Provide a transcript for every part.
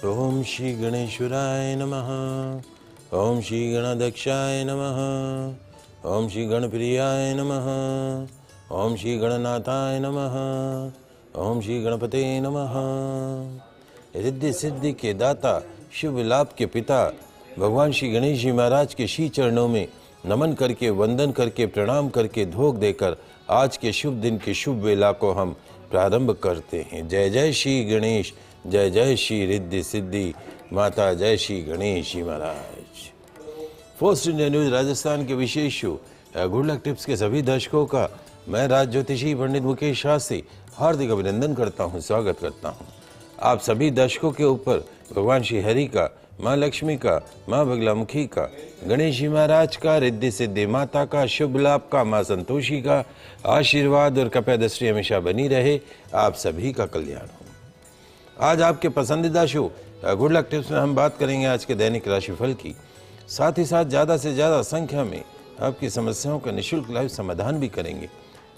ओम श्री गणेश्वराय नमः। ओम श्री गणाध्यक्षाय नमः। ओम श्री गणप्रियाय नमः। ओम श्री गणनाथाय नमः। ओम श्री गणपते नमः। रिद्धि सिद्धि के दाता, शुभ लाभ के पिता भगवान श्री गणेश जी महाराज के श्री चरणों में नमन करके, वंदन करके, प्रणाम करके, धोख देकर आज के शुभ दिन के शुभ वेला को हम प्रारंभ करते हैं। जय जय श्री गणेश, जय जय श्री रिद्धि सिद्धि माता, जय श्री गणेश जी महाराज। फोर्स इंडिया न्यूज राजस्थान के विशेष शो गुड लक टिप्स के सभी दर्शकों का मैं राज ज्योतिषी पंडित मुकेश शास्त्री हार्दिक अभिनंदन करता हूं, स्वागत करता हूं। आप सभी दर्शकों के ऊपर भगवान श्री हरि का, माँ लक्ष्मी का, माँ बगलामुखी का, गणेश जी महाराज का, रिद्धि सिद्धि माता का, शुभ लाभ का, माँ संतोषी का आशीर्वाद और कृपा दृष्टि हमेशा बनी रहे। आप सभी का कल्याण हो। आज आपके पसंदीदा शो गुड लक टिप्स में हम बात करेंगे आज के दैनिक राशिफल की, साथ ही साथ ज़्यादा से ज़्यादा संख्या में आपकी समस्याओं का निःशुल्क लाइव समाधान भी करेंगे।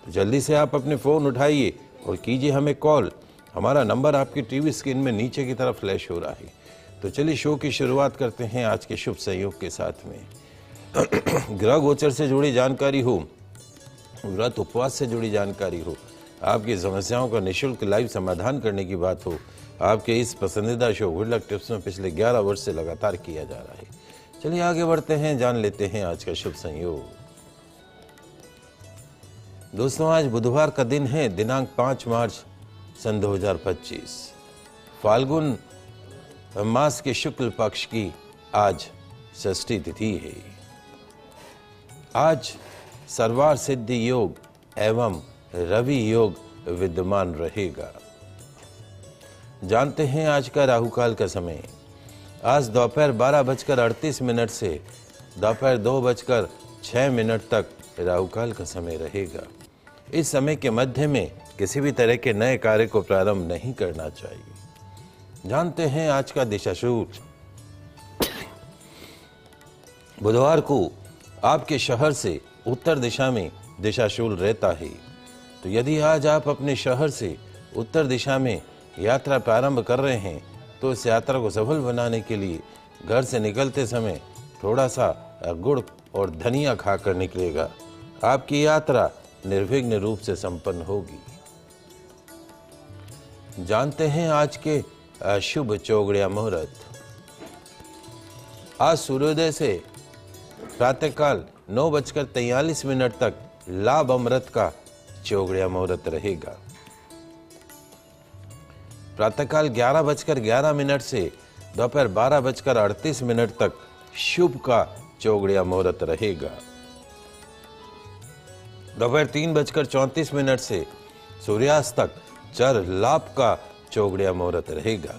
तो जल्दी से आप अपने फ़ोन उठाइए और कीजिए हमें कॉल। हमारा नंबर आपकी टीवी स्क्रीन में नीचे की तरफ फ्लैश हो रहा है। तो चलिए शो की शुरुआत करते हैं आज के शुभ संयोग के साथ में। ग्रह गोचर से जुड़ी जानकारी हो, व्रत उपवास से जुड़ी जानकारी हो, आपकी समस्याओं का निःशुल्क लाइव समाधान करने की बात हो, आपके इस पसंदीदा शो गुड लक टिप्स में पिछले 11 वर्ष से लगातार किया जा रहा है। चलिए आगे बढ़ते हैं, जान लेते हैं आज का शुभ संयोग। दोस्तों, आज बुधवार का दिन है, दिनांक 5 मार्च सन 2025। फाल्गुन मास के शुक्ल पक्ष की आज षष्ठी तिथि है। आज सर्वार सिद्धि योग एवं रवि योग विद्यमान रहेगा। जानते हैं आज का राहुकाल का समय। आज दोपहर 12:38 से दोपहर 2:06 तक राहुकाल का समय रहेगा। इस समय के मध्य में किसी भी तरह के नए कार्य को प्रारंभ नहीं करना चाहिए। जानते हैं आज का दिशाशूल। बुधवार को आपके शहर से उत्तर दिशा में दिशाशूल रहता है। तो यदि आज आप अपने शहर से उत्तर दिशा में यात्रा प्रारंभ कर रहे हैं तो इस यात्रा को सफल बनाने के लिए घर से निकलते समय थोड़ा सा गुड़ और धनिया खाकर निकलेगा। आपकी यात्रा निर्विघ्न रूप से संपन्न होगी। जानते हैं आज के शुभ चौगड़िया मुहूर्त। आज सूर्योदय से प्रातःकाल 9:43 तक लाभ अमृत का चौगड़िया मुहूर्त रहेगा। प्रातःकाल 11:11 से दोपहर 12:38 तक शुभ का चौगड़िया मुहूर्त रहेगा। दोपहर 3:34 से सूर्यास्त तक चर लाभ का चौगड़िया मुहूर्त रहेगा।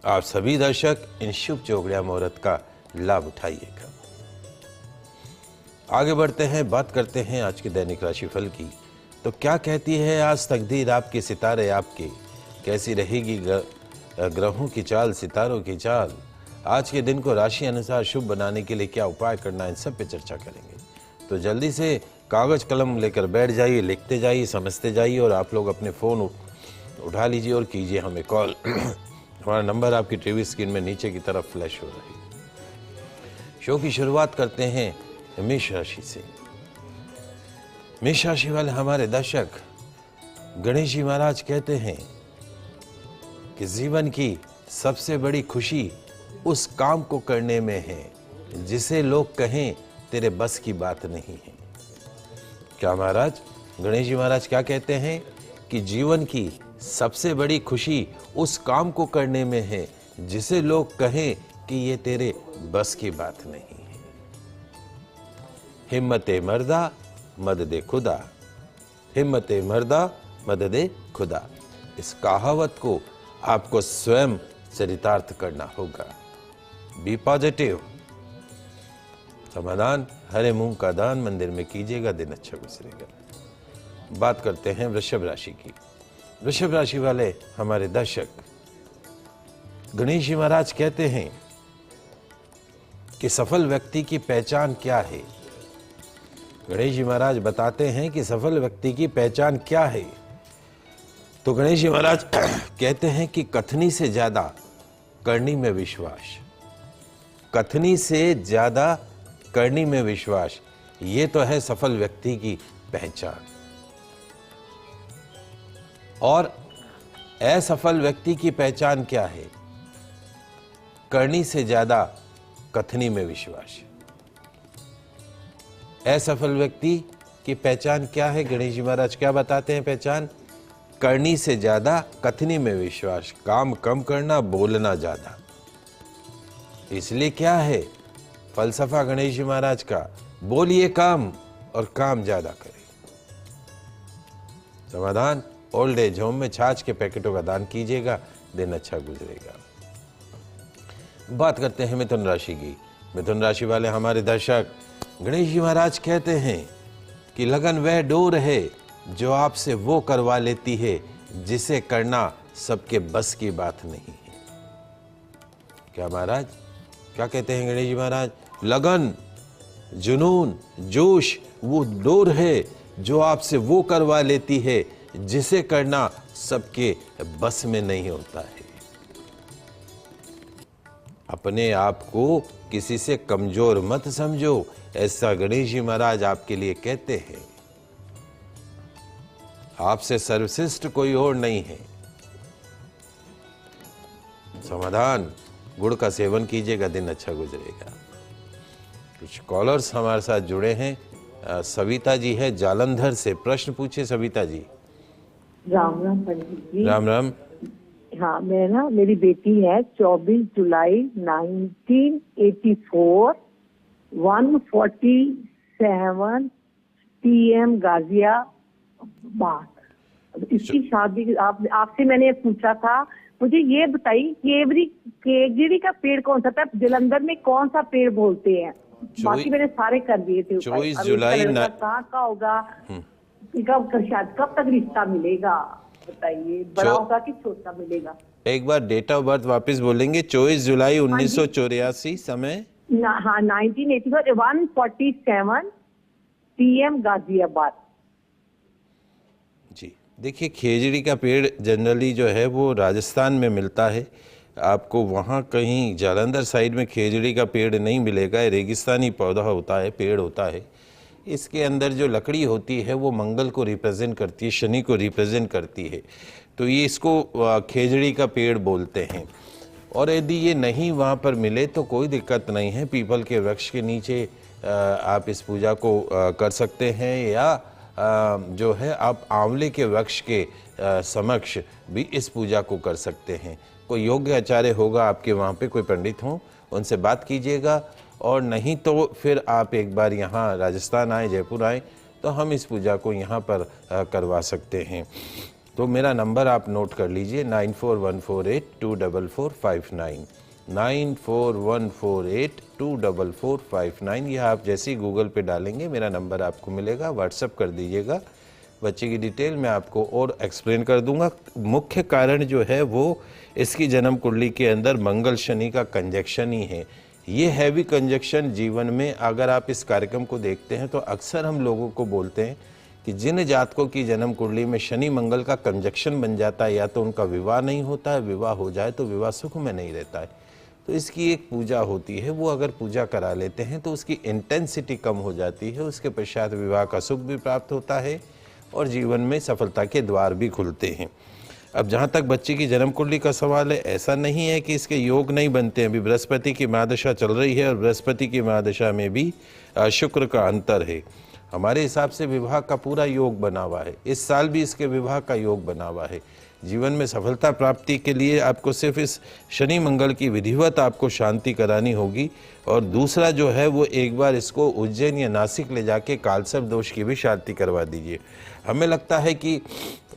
आप सभी दर्शक इन शुभ चौगड़िया मुहूर्त का लाभ उठाइएगा। आगे बढ़ते हैं, बात करते हैं आज के दैनिक राशिफल की। तो क्या कहती है आज तकदीर आपके, सितारे आपके, कैसी रहेगी ग्रहों की चाल, सितारों की चाल। आज के दिन को राशि अनुसार शुभ बनाने के लिए क्या उपाय करना है, इन सब पे चर्चा करेंगे। तो जल्दी से कागज कलम लेकर बैठ जाइए, लिखते जाइए, समझते जाइए और आप लोग अपने फ़ोन उठा लीजिए और कीजिए हमें कॉल। हमारा नंबर आपकी टीवी स्क्रीन में नीचे की तरफ फ्लैश हो रही है। शो की शुरुआत करते हैं मेष राशि से। मेष राशि वाले हमारे दर्शक, गणेश जी महाराज कहते हैं कि जीवन की सबसे बड़ी खुशी उस काम को करने में है जिसे लोग कहें तेरे बस की बात नहीं है। क्या महाराज, गणेश जी महाराज क्या कहते हैं कि जीवन की सबसे बड़ी खुशी उस काम को करने में है जिसे लोग कहें कि ये तेरे बस की बात नहीं है। हिम्मते मर्दा मददे खुदा, हिम्मते मर्दा मददे खुदा। इस कहावत को आपको स्वयं चरितार्थ करना होगा। Be positive. समाधान, हरे मूंग का दान मंदिर में कीजिएगा, दिन अच्छा गुजरेगा। बात करते हैं वृषभ राशि की। वृषभ राशि वाले हमारे दर्शक, गणेश जी महाराज कहते हैं कि सफल व्यक्ति की पहचान क्या है। गणेश जी महाराज बताते हैं कि सफल व्यक्ति की पहचान क्या है। तो गणेश जी महाराज कहते हैं कि कथनी से ज्यादा करनी में विश्वास, कथनी से ज्यादा करनी में विश्वास, ये तो है सफल व्यक्ति की पहचान। और असफल व्यक्ति की पहचान क्या है? करनी से ज्यादा कथनी में विश्वास। असफल व्यक्ति की पहचान क्या है? गणेश जी महाराज क्या बताते हैं पहचान? करनी से ज्यादा कथनी में विश्वास, काम कम करना, बोलना ज्यादा। इसलिए क्या है फलसफा गणेश जी महाराज का? बोलिए काम और काम ज्यादा करें। समाधान, ओल्ड एज होम में छाछ के पैकेटों का दान कीजिएगा, दिन अच्छा गुजरेगा। बात करते हैं मिथुन राशि की। मिथुन राशि वाले हमारे दर्शक, गणेश जी महाराज कहते हैं कि लगन वह डोर है जो आपसे वो करवा लेती है जिसे करना सबके बस की बात नहीं है। क्या महाराज क्या कहते हैं गणेश जी महाराज? लगन, जुनून, जोश वो डोर है जो आपसे वो करवा लेती है जिसे करना सबके बस में नहीं होता है। अपने आप को किसी से कमजोर मत समझो, ऐसा गणेश जी महाराज आपके लिए कहते हैं। आपसे सर्वश्रेष्ठ कोई और नहीं है। समाधान, गुड़ का सेवन कीजिएगा, दिन अच्छा गुजरेगा। कुछ कॉलर्स हमारे साथ जुड़े हैं। सविता जी है जालंधर से, प्रश्न पूछे सविता जी। राम राम पंडित जी। राम राम। हाँ, मैं ना, मेरी बेटी है 24 जुलाई 1984, 147 PM गाजियाबाद। इसकी शादी आपसे मैंने पूछा था। मुझे ये बताइए केजड़ी का पेड़ कौन सा था? जलंधर में कौन सा पेड़ बोलते हैं? बाकी मैंने सारे कर दिए थे। 24 जुलाई कहाँ का होगा? शायद कब तक रिश्ता मिलेगा बताइए? बड़ा होगा कि छोटा मिलेगा? एक बार डेट ऑफ बर्थ वापस बोलेंगे। 24 जुलाई 1984, समय? हाँ, 1984, 147 PM गाजियाबाद। जी देखिए, खेजड़ी का पेड़ जनरली जो है वो राजस्थान में मिलता है। आपको वहाँ कहीं जालंधर साइड में खेजड़ी का पेड़ नहीं मिलेगा। रेगिस्तानी पौधा होता है, पेड़ होता है। इसके अंदर जो लकड़ी होती है वो मंगल को रिप्रेजेंट करती है, शनि को रिप्रेजेंट करती है, तो ये इसको खेजड़ी का पेड़ बोलते हैं। और यदि ये नहीं वहाँ पर मिले तो कोई दिक्कत नहीं है, पीपल के वृक्ष के नीचे आप इस पूजा को कर सकते हैं, या जो है आप आंवले के वृक्ष के समक्ष भी इस पूजा को कर सकते हैं। कोई योग्य आचार्य होगा आपके वहाँ पे, कोई पंडित हों, उनसे बात कीजिएगा। और नहीं तो फिर आप एक बार यहाँ राजस्थान आए, जयपुर आए, तो हम इस पूजा को यहाँ पर करवा सकते हैं। तो मेरा नंबर आप नोट कर लीजिए, 9414824459, 9414824459। यह आप जैसे ही गूगल पे डालेंगे मेरा नंबर आपको मिलेगा, व्हाट्सएप कर दीजिएगा। बच्चे की डिटेल मैं आपको और एक्सप्लेन कर दूंगा। मुख्य कारण जो है वो इसकी जन्म कुंडली के अंदर मंगल शनि का कंजक्शन ही है। ये हैवी कंजक्शन जीवन में, अगर आप इस कार्यक्रम को देखते हैं तो अक्सर हम लोगों को बोलते हैं कि जिन जातकों की जन्म कुंडली में शनि मंगल का कंजक्शन बन जाता है, या तो उनका विवाह नहीं होता है, विवाह हो जाए तो विवाह सुख में नहीं रहता है। तो इसकी एक पूजा होती है, वो अगर पूजा करा लेते हैं तो उसकी इंटेंसिटी कम हो जाती है, उसके पश्चात विवाह का सुख भी प्राप्त होता है और जीवन में सफलता के द्वार भी खुलते हैं। अब जहाँ तक बच्चे की जन्म कुंडली का सवाल है, ऐसा नहीं है कि इसके योग नहीं बनते हैं। अभी बृहस्पति की महादशा चल रही है और बृहस्पति की महादशा में भी शुक्र का अंतर है। हमारे हिसाब से विवाह का पूरा योग बना हुआ है, इस साल भी इसके विवाह का योग बना हुआ है। जीवन में सफलता प्राप्ति के लिए आपको सिर्फ इस शनि मंगल की विधिवत आपको शांति करानी होगी। और दूसरा जो है वो एक बार इसको उज्जैन या नासिक ले जाके कालसर्प दोष की भी शांति करवा दीजिए। हमें लगता है कि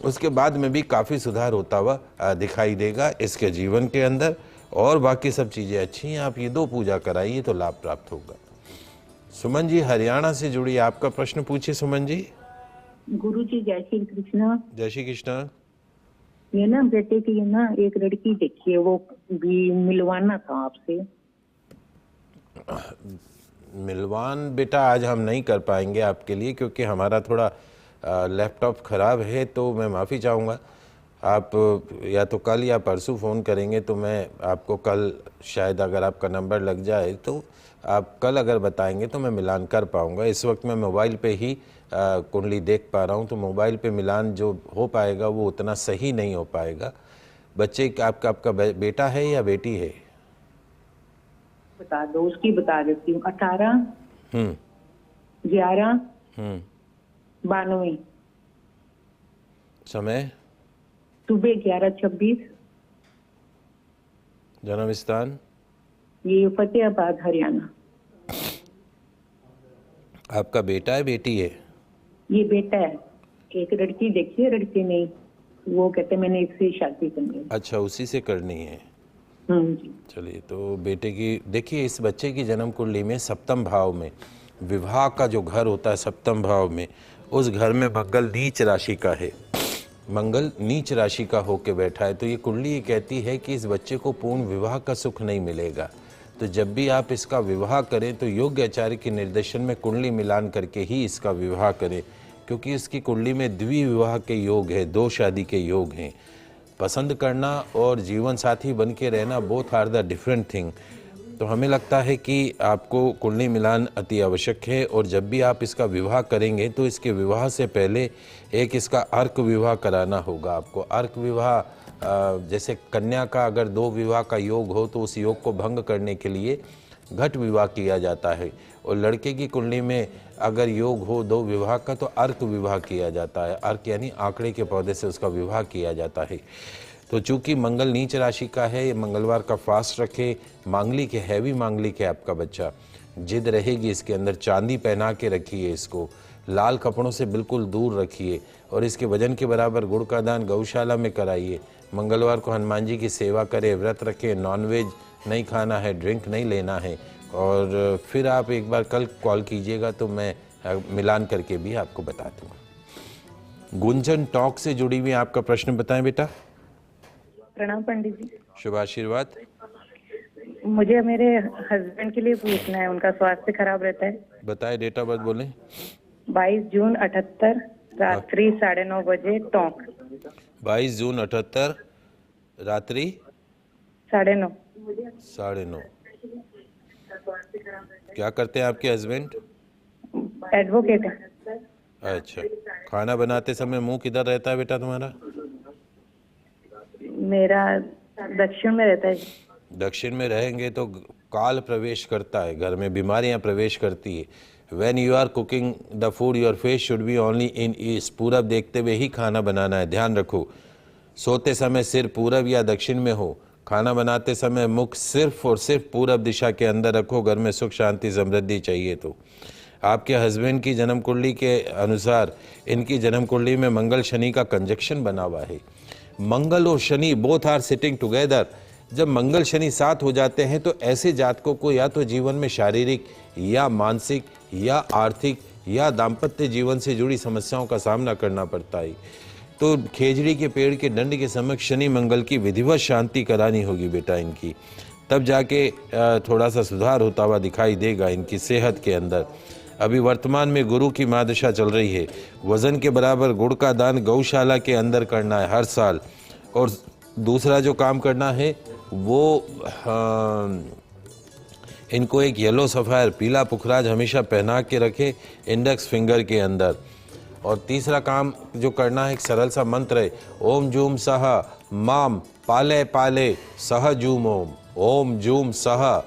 उसके बाद में भी काफ़ी सुधार होता हुआ दिखाई देगा इसके जीवन के अंदर। और बाकी सब चीज़ें अच्छी हैं, आप ये दो पूजा कराइए तो लाभ प्राप्त होगा। सुमन जी हरियाणा से जुड़ी, आपका प्रश्न पूछिए सुमन जी। गुरु जी जय श्री कृष्ण। जय श्री कृष्ण। ये ना बेटे की ना एक लड़की देखी है, वो भी मिलवाना था आपसे। मिलवान बेटा आज हम नहीं कर पाएंगे आपके लिए, क्योंकि हमारा थोड़ा लैपटॉप ख़राब है, तो मैं माफ़ी चाहूँगा। आप या तो कल या परसों फ़ोन करेंगे तो मैं आपको कल, शायद अगर आपका नंबर लग जाए तो आप कल अगर बताएंगे तो मैं मिलान कर पाऊँगा। इस वक्त मैं मोबाइल पे ही कुंडली देख पा रहा हूँ, तो मोबाइल पे मिलान जो हो पाएगा वो उतना सही नहीं हो पाएगा। बच्चे आपका बेटा है या बेटी है? बता दो, उसकी बता देती हूँ। 18 11 92, समय, सुबह 11:26, जन्म स्थान, ये फतेहाबाद हरियाणा। आपका बेटा है बेटी है? ये बेटा है। एक लड़की देखी है, लड़की नहीं, वो कहते मैंने इससे शादी करनी है। अच्छा, उसी से करनी है। जी। चलिए, तो बेटे की देखिए, इस बच्चे की जन्म कुंडली में सप्तम भाव में विवाह का जो घर होता है, सप्तम भाव में, उस घर में मंगल नीच राशि का है। मंगल नीच राशि का होके बैठा है, तो ये कुंडली ये कहती है कि इस बच्चे को पूर्ण विवाह का सुख नहीं मिलेगा। तो जब भी आप इसका विवाह करें तो योग्य आचार्य के निर्देशन में कुंडली मिलान करके ही इसका विवाह करें, क्योंकि इसकी कुंडली में द्विविवाह के योग है, 2 शादी के योग हैं। पसंद करना और जीवन साथी बन के रहना both are the different thing. तो हमें लगता है कि आपको कुंडली मिलान अति आवश्यक है, और जब भी आप इसका विवाह करेंगे तो इसके विवाह से पहले एक इसका अर्क विवाह कराना होगा आपको। अर्क विवाह, जैसे कन्या का अगर 2 विवाह का योग हो तो उस योग को भंग करने के लिए घट विवाह किया जाता है, और लड़के की कुंडली में अगर योग हो 2 विवाह का तो अर्क विवाह किया जाता है। अर्क यानी आंकड़े के पौधे से उसका विवाह किया जाता है। तो चूंकि मंगल नीच राशि का है, ये मंगलवार का फास्ट रखे, मांगलिक है, हैवी मांगलिक है आपका बच्चा, जिद रहेगी इसके अंदर। चांदी पहना के रखिए इसको, लाल कपड़ों से बिल्कुल दूर रखिए, और इसके वजन के बराबर गुड़ का दान गौशाला में कराइए। मंगलवार को हनुमान जी की सेवा करें, व्रत रखें, नॉनवेज नहीं खाना है, ड्रिंक नहीं लेना है। और फिर आप एक बार कल कॉल कीजिएगा तो मैं मिलान करके भी आपको बता दूँगा। गुंजन टॉक से जुड़ी हुई आपका प्रश्न बताएं बेटा। प्रणाम पंडित जी। शुभ आशीर्वाद। मुझे मेरे हस्बैंड के लिए पूछना है, उनका स्वास्थ्य खराब रहता है। बताए, डेट ऑफ बर्थ बोलें। 22 जून 78, रात्रि 9:30 बजे, टोंक। 22 जून 78, रात्रि 9:30। 9:30। क्या करते हैं आपके हस्बैंड? एडवोकेट है। अच्छा, खाना बनाते समय मुंह किधर रहता है बेटा तुम्हारा? मेरा दक्षिण में रहता है। दक्षिण में रहेंगे तो काल प्रवेश करता है घर में, बीमारियां प्रवेश करती है। When you are cooking the food, your face should be only in east। पूरब देखते हुए ही खाना बनाना है, ध्यान रखो। सोते समय सिर पूरब या दक्षिण में हो, खाना बनाते समय मुख सिर्फ और सिर्फ पूरब दिशा के अंदर रखो। घर में सुख शांति समृद्धि चाहिए। तो आपके हस्बैंड की जन्म कुंडली के अनुसार इनकी जन्म कुंडली में मंगल शनि का कंजक्शन बना हुआ है। मंगल और Shani both are sitting together. जब मंगल शनि साथ हो जाते हैं तो ऐसे जातकों को या तो जीवन में शारीरिक या मानसिक या आर्थिक या दाम्पत्य जीवन से जुड़ी समस्याओं का सामना करना पड़ता है। तो खेजड़ी के पेड़ के दंड के समक्ष शनि मंगल की विधिवत शांति करानी होगी बेटा इनकी, तब जाके थोड़ा सा सुधार होता हुआ दिखाई देगा इनकी सेहत के अंदर। अभी वर्तमान में गुरु की महादशा चल रही है। वजन के बराबर गुड़ का दान गौशाला के अंदर करना है हर साल। और दूसरा जो काम करना है वो इनको एक येलो सफ़ायर पीला पुखराज हमेशा पहना के रखें इंडेक्स फिंगर के अंदर। और तीसरा काम जो करना है, एक सरल सा मंत्र है, ओम जूम सह माम पाले पाले सह जूम ओम। ओम जूम सह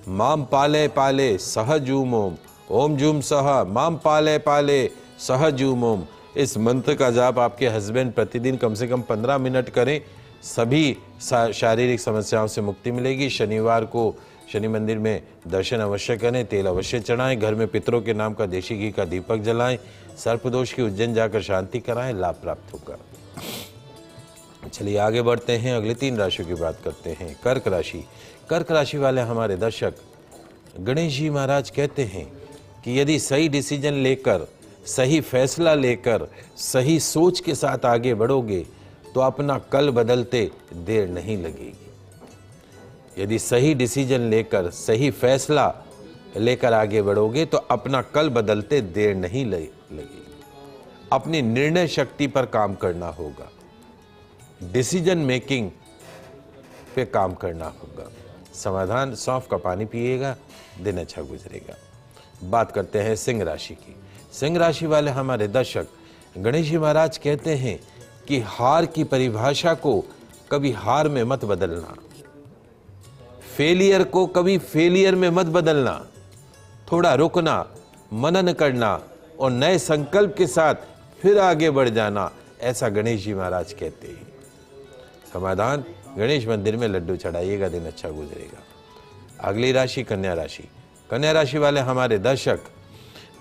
माम पाले पाले सह जूम ओम। ओम जूम सह माम पाले पाले सह जूम ओम। इस मंत्र का जाप आपके हस्बैंड प्रतिदिन कम से कम 15 मिनट करें, सभी शारीरिक समस्याओं से मुक्ति मिलेगी। शनिवार को शनि मंदिर में दर्शन अवश्य करें, तेल अवश्य चढ़ाएं, घर में पितरों के नाम का देशी घी का दीपक जलाएं, सर्पदोष की उज्जैन जाकर शांति कराएं, लाभ प्राप्त होगा। चलिए आगे बढ़ते हैं, अगले 3 राशियों की बात करते हैं। कर्क राशि। कर्क राशि वाले हमारे दर्शक, गणेश जी महाराज कहते हैं कि यदि सही डिसीजन लेकर, सही फैसला लेकर, सही सोच के साथ आगे बढ़ोगे तो अपना कल बदलते देर नहीं लगेगी। यदि सही डिसीजन लेकर, सही फैसला लेकर आगे बढ़ोगे तो अपना कल बदलते देर नहीं लगेगी। अपनी निर्णय शक्ति पर काम करना होगा। डिसीजन मेकिंग पे काम करना होगा। समाधान, सौंफ का पानी पिएगा, दिन अच्छा गुजरेगा। बात करते हैं सिंह राशि की। सिंह राशि वाले हमारे दर्शक, गणेश जी महाराज कहते हैं कि हार की परिभाषा को कभी हार में मत बदलना, फेलियर को कभी फेलियर में मत बदलना, थोड़ा रुकना, मनन करना और नए संकल्प के साथ फिर आगे बढ़ जाना, ऐसा गणेश जी महाराज कहते हैं। समाधान, गणेश मंदिर में लड्डू चढ़ाइएगा, दिन अच्छा गुजरेगा। अगली राशि कन्या राशि। कन्या राशि वाले हमारे दर्शक,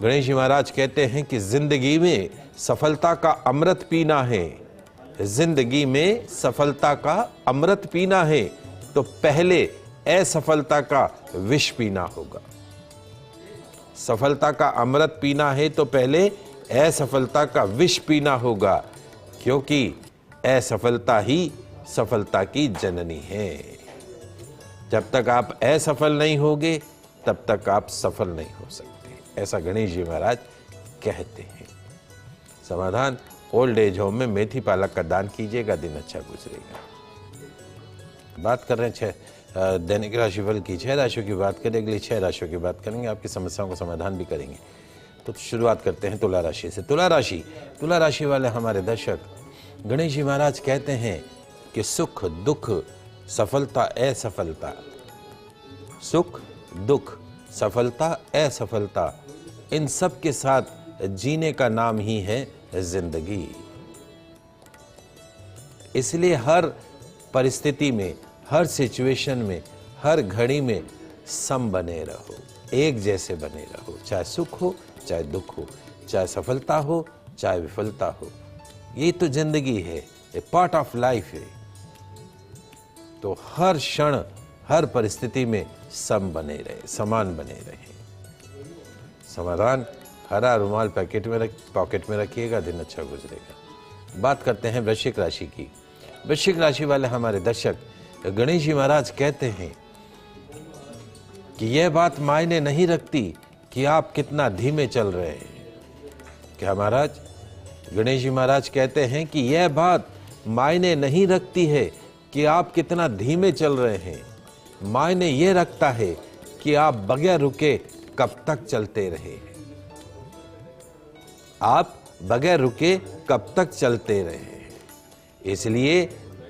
गणेश जी महाराज कहते हैं कि जिंदगी में सफलता का अमृत पीना है, जिंदगी में सफलता का अमृत पीना है तो पहले असफलता का विष पीना होगा। सफलता का अमृत पीना है तो पहले असफलता का विष पीना होगा, क्योंकि असफलता ही सफलता की जननी है। जब तक आप असफल नहीं होगे तब तक आप सफल नहीं हो सकते, ऐसा गणेश जी महाराज कहते हैं। समाधान, ओल्ड एज होम में मेथी पालक का दान कीजिएगा, दिन अच्छा गुजरेगा। बात कर रहे हैं दैनिक राशिफल की 6 राशियों की बात करें, अगली 6 राशियों की बात करेंगे, आपकी समस्याओं का समाधान भी करेंगे। तो शुरुआत करते हैं तुला राशि से। तुला राशि वाले हमारे दर्शक, गणेश जी महाराज कहते हैं कि सुख दुख सफलता असफलता, सुख दुख सफलता असफलता, इन सब के साथ जीने का नाम ही है जिंदगी। इसलिए हर परिस्थिति में, हर सिचुएशन में, हर घड़ी में सम बने रहो, एक जैसे बने रहो, चाहे सुख हो चाहे दुख हो, चाहे सफलता हो चाहे विफलता हो। ये तो जिंदगी है, ए पार्ट ऑफ लाइफ है। तो हर क्षण, हर परिस्थिति में सम बने रहे, समान बने रहे। समाधान, हरा रुमाल पॉकेट में रखिएगा, दिन अच्छा गुजरेगा। बात करते हैं वृश्चिक राशि की। वृश्चिक राशि वाले हमारे दर्शक, गणेश जी महाराज कहते हैं कि यह बात मायने नहीं रखती कि आप कितना धीमे चल रहे हैं। क्या महाराज? गणेश जी महाराज कहते हैं कि यह बात मायने नहीं रखती है कि आप कितना धीमे चल रहे हैं, मायने यह रखता है कि आप बगैर रुके कब तक चलते रहे। आप बगैर रुके कब तक चलते रहे। इसलिए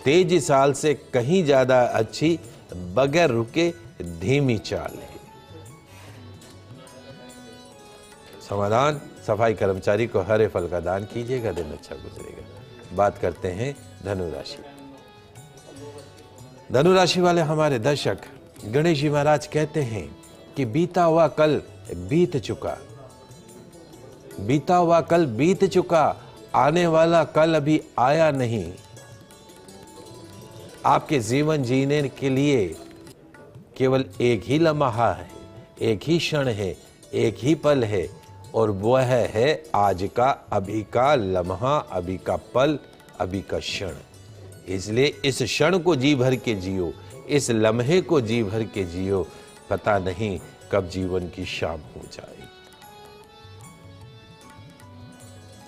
तेजी चाल से कहीं ज्यादा अच्छी बगैर रुके धीमी चाल है। समाधान, सफाई कर्मचारी को हरे फल का दान कीजिएगा, दिन अच्छा गुजरेगा। बात करते हैं धनु राशि। धनु राशि वाले हमारे दर्शक, गणेश जी महाराज कहते हैं कि बीता हुआ कल बीत चुका, बीता हुआ कल बीत चुका, आने वाला कल अभी आया नहीं। आपके जीवन जीने के लिए केवल एक ही लम्हा है, एक ही क्षण है, एक ही पल है, और वह है आज का, अभी का लम्हा, अभी का पल, अभी का क्षण। इसलिए इस क्षण को जी भर के जियो, इस लम्हे को जी भर के जियो, पता नहीं कब जीवन की शाम हो जाए।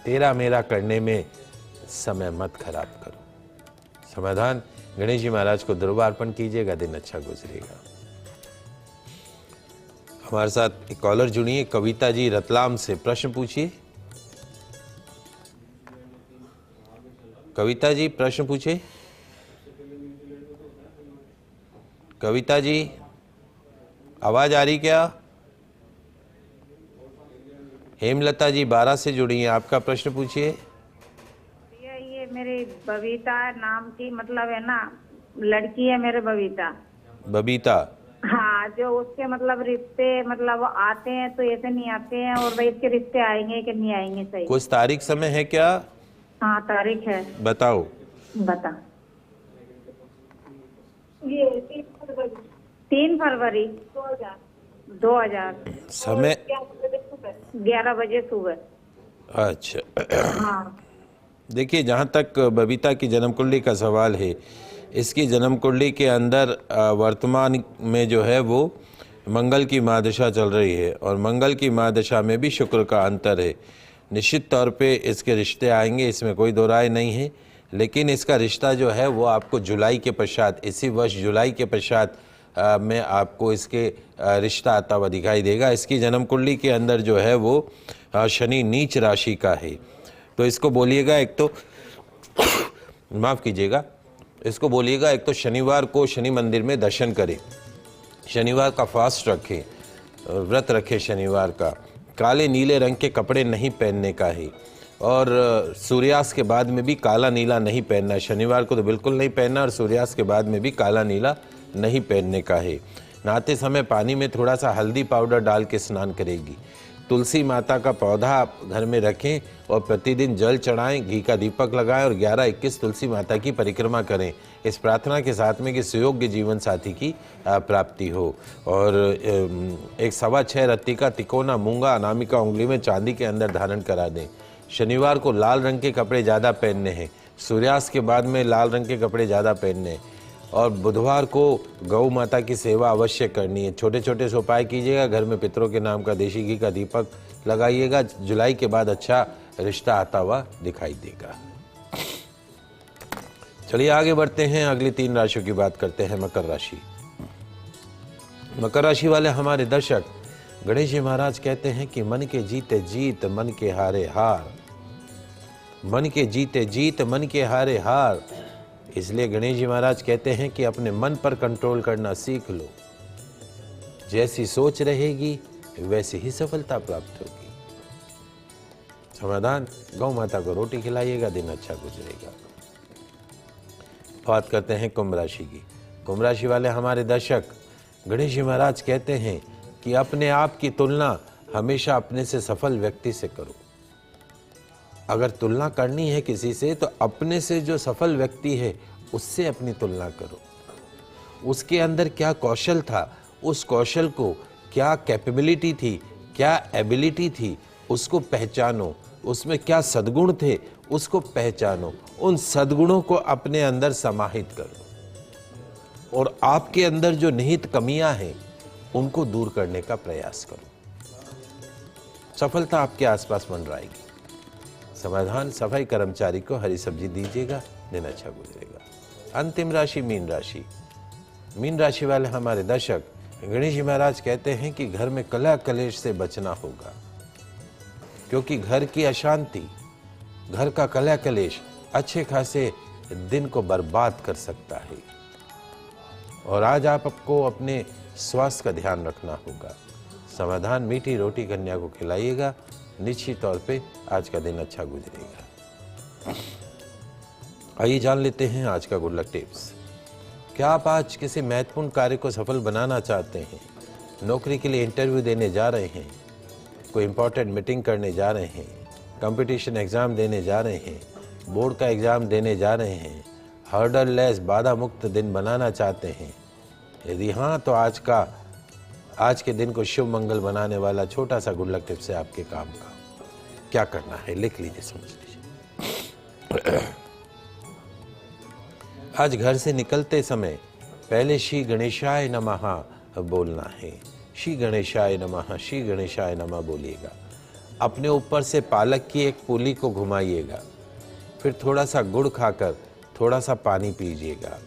तेरा मेरा करने में समय मत खराब करो। समाधान, गणेश जी महाराज को द्रव्यार्पण कीजिएगा, दिन अच्छा गुजरेगा। हमारे साथ एक कॉलर जुड़ी है, कविता जी रतलाम से। प्रश्न पूछिए। कविता जी प्रश्न पूछिए। कविता जी आवाज आ रही क्या? हेमलता जी 12 से जुड़ी हैं, आपका प्रश्न पूछिए। ये मेरी बबीता नाम की, मतलब है ना, लड़की है मेरे, बबीता। बबीता? हाँ, जो उसके मतलब रिश्ते मतलब आते हैं तो ऐसे नहीं आते हैं, और भाई इसके रिश्ते आएंगे कि नहीं आएंगे? सही कुछ तारीख समय है क्या? हाँ, तारीख है। बताओ। बता। ये 3 फरवरी 2000। समय 11 बजे सुबह। अच्छा। हाँ। देखिए, जहाँ तक बबीता की जन्म कुंडली का सवाल है, इसकी जन्म कुंडली के अंदर वर्तमान में जो है वो मंगल की महादशा चल रही है, और मंगल की महादशा में भी शुक्र का अंतर है। निश्चित तौर पे इसके रिश्ते आएंगे, इसमें कोई दो राय नहीं है। लेकिन इसका रिश्ता जो है वो आपको जुलाई के पश्चात, इसी वर्ष जुलाई के पश्चात में आपको इसके रिश्ता आता हुआ दिखाई देगा। इसकी जन्म कुंडली के अंदर जो है वो शनि नीच राशि का है। तो इसको बोलिएगा एक तो माफ़ कीजिएगा, इसको बोलिएगा एक तो शनिवार को शनि मंदिर में दर्शन करें, शनिवार का फास्ट रखें, व्रत रखें शनिवार का, काले नीले रंग के कपड़े नहीं पहनने का है और सूर्यास्त के बाद में भी काला नीला नहीं पहनना है। शनिवार को तो बिल्कुल नहीं पहनना और सूर्यास्त के बाद में भी काला नीला नहीं पहनने का है। नहाते समय पानी में थोड़ा सा हल्दी पाउडर डाल के स्नान करेगी। तुलसी माता का पौधा आप घर में रखें और प्रतिदिन जल चढ़ाएं, घी का दीपक लगाएं और 11-21 तुलसी माता की परिक्रमा करें, इस प्रार्थना के साथ में कि सुयोग्य जीवन साथी की प्राप्ति हो। और एक 6.25 रत्ती का तिकोना मूंगा अनामिका उंगली में चांदी के अंदर धारण करा दें। शनिवार को लाल रंग के कपड़े ज़्यादा पहनने हैं, सूर्यास्त के बाद में लाल रंग के कपड़े ज़्यादा पहनने हैं और बुधवार को गौ माता की सेवा अवश्य करनी है। छोटे छोटे से उपाय कीजिएगा, घर में पितरों के नाम का देशी घी का दीपक लगाइएगा। जुलाई के बाद अच्छा रिश्ता आता हुआ दिखाई देगा। चलिए आगे बढ़ते हैं, अगली 3 राशियों की बात करते हैं। मकर राशि। मकर राशि वाले हमारे दर्शक, गणेश जी महाराज कहते हैं कि मन के जीते जीत मन के हारे हार, मन के जीते जीत मन के हारे हार। इसलिए गणेश जी महाराज कहते हैं कि अपने मन पर कंट्रोल करना सीख लो। जैसी सोच रहेगी वैसी ही सफलता प्राप्त होगी। समाधान, गौ माता को रोटी खिलाइएगा, दिन अच्छा गुजरेगा। बात करते हैं कुंभ राशि की। कुंभ राशि वाले हमारे दर्शक, गणेश जी महाराज कहते हैं कि अपने आप की तुलना हमेशा अपने से सफल व्यक्ति से करो। अगर तुलना करनी है किसी से तो अपने से जो सफल व्यक्ति है उससे अपनी तुलना करो। उसके अंदर क्या कौशल था, उस कौशल को क्या कैपेबिलिटी थी, क्या एबिलिटी थी, उसको पहचानो। उसमें क्या सद्गुण थे, उसको पहचानो। उन सद्गुणों को अपने अंदर समाहित करो और आपके अंदर जो निहित कमियां हैं उनको दूर करने का प्रयास करो। सफलता आपके आसपास मंडराएगी। समाधान, सफाई कर्मचारी को हरी सब्जी दीजिएगा, दिन अच्छा गुजरेगा। अंतिम राशि मीन राशि। मीन राशि वाले हमारे दर्शक, गणेश जी महाराज कहते हैं कि घर में कलह कलेश से बचना होगा, क्योंकि घर की अशांति, घर का कलह कलेश अच्छे खासे दिन को बर्बाद कर सकता है। और आज आपको अपने स्वास्थ्य का ध्यान रखना होगा। समाधान, मीठी रोटी कन्या को खिलाइएगा, निश्चित तौर पे आज का दिन अच्छा गुजरेगा। आइए जान लेते हैं आज का गुड लक टिप्स। क्या आप आज किसी महत्वपूर्ण कार्य को सफल बनाना चाहते हैं? नौकरी के लिए इंटरव्यू देने जा रहे हैं, कोई इंपॉर्टेंट मीटिंग करने जा रहे हैं, कंपटीशन एग्जाम देने जा रहे हैं, बोर्ड का एग्जाम देने जा रहे हैं, हर्डल लेस बाधा मुक्त दिन बनाना चाहते हैं? यदि हाँ, तो आज के दिन को शुभ मंगल बनाने वाला छोटा सा गुड लक टिप्स है आपके काम का। क्या करना है लिख लीजिए, समझ लीजिए। आज घर से निकलते समय पहले श्री गणेशाय नमः बोलना है। श्री गणेशाय नमः, श्री गणेशाय नमः बोलिएगा। अपने ऊपर से पालक की एक पूली को घुमाइएगा, फिर थोड़ा सा गुड़ खाकर थोड़ा सा पानी पीजिएगा।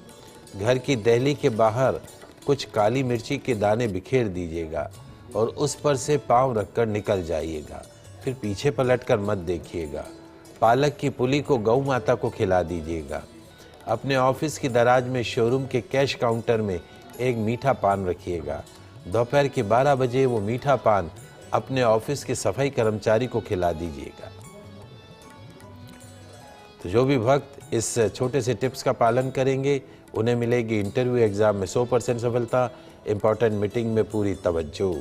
घर की दहली के बाहर कुछ काली मिर्ची के दाने बिखेर दीजिएगा और उस पर से पाँव रखकर निकल जाइएगा। फिर पीछे पलटकर मत देखिएगा। पालक की पुली को गौ माता को खिला दीजिएगा। अपने ऑफिस की दराज में शोरूम के कैश काउंटर में एक मीठा पान रखिएगा। दोपहर के 12 बजे वो मीठा पान अपने ऑफिस के सफाई कर्मचारी को खिला दीजिएगा। तो जो भी भक्त इस छोटे से टिप्स का पालन करेंगे उन्हें मिलेगी इंटरव्यू एग्जाम में 100% सफलता, इंपॉर्टेंट मीटिंग में पूरी तवज्जो।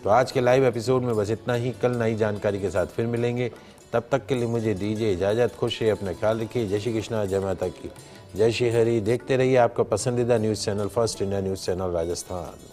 तो आज के लाइव एपिसोड में बस इतना ही। कल नई जानकारी के साथ फिर मिलेंगे, तब तक के लिए मुझे दीजिए इजाज़त। खुश रहिए, अपना ख्याल रखिए। जय श्री कृष्णा, जय माता की, जय श्री हरि। देखते रहिए आपका पसंदीदा news channel first India news channel Rajasthan.